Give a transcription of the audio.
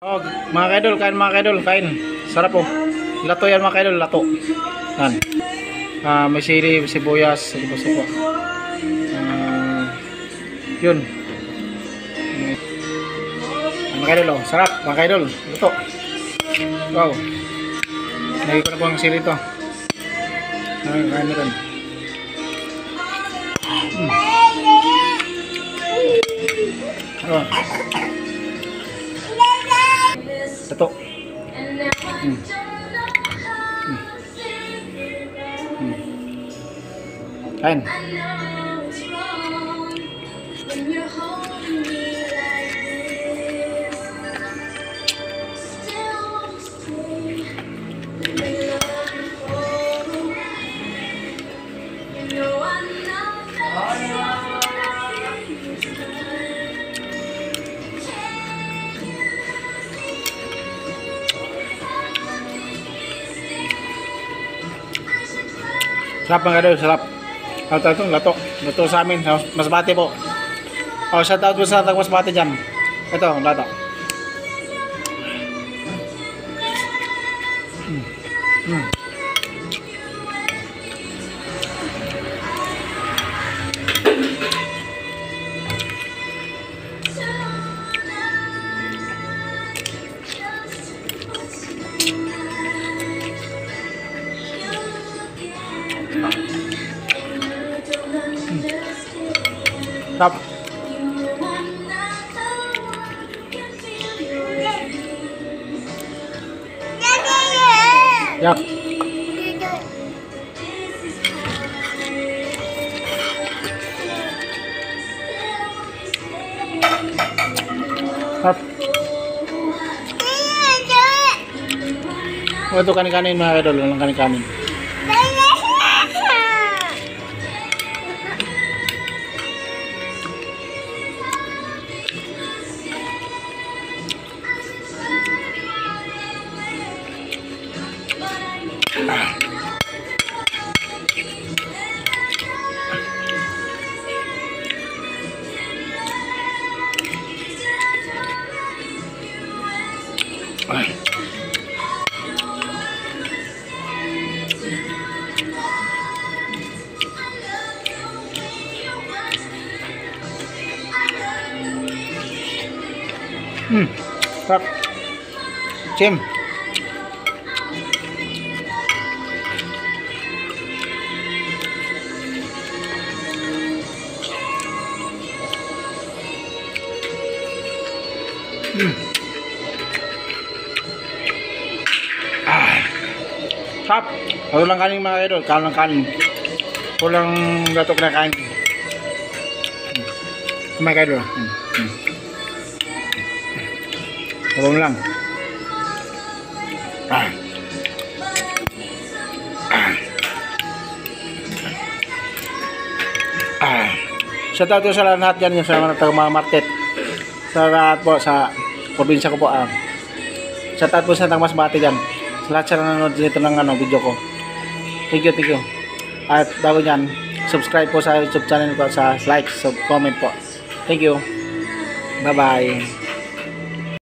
Oh, mga kaidol, kain mga kaidol, kain. Sarap po. Lato yan mga kaidol, lato. Yan. May sili, sibuyas, sipo. Yun. Mga kaidol, oh. Sarap mga kaidol, lato. Wow. Lagi ko na po ang sili ito. Kain na rin. Oh. Ito. Kain. Sarap mga kadol, sarap. Itong lato. Lato sa amin, sa Masbate po. O, shout out po sa Masbate dyan. Ito, lato. Sarap. Yap. Sarap. Ito kanin-kanin mga idol, walang kanin-kanin. Sarap. Cim. Sarap. Walang kanin mga idol, kalang kanin. Walang gatok na kain. Mga idol. Sabon lang. Shout out sa lahat dyan sa mga market. Sa lahat po sa probinsya ko po. Shout out po sa Masbate dyan. Sa lahat sa nanonood dito ng video ko. Thank you. At bago dyan, subscribe po sa YouTube channel ko, sa like, comment po. Thank you. Bye bye.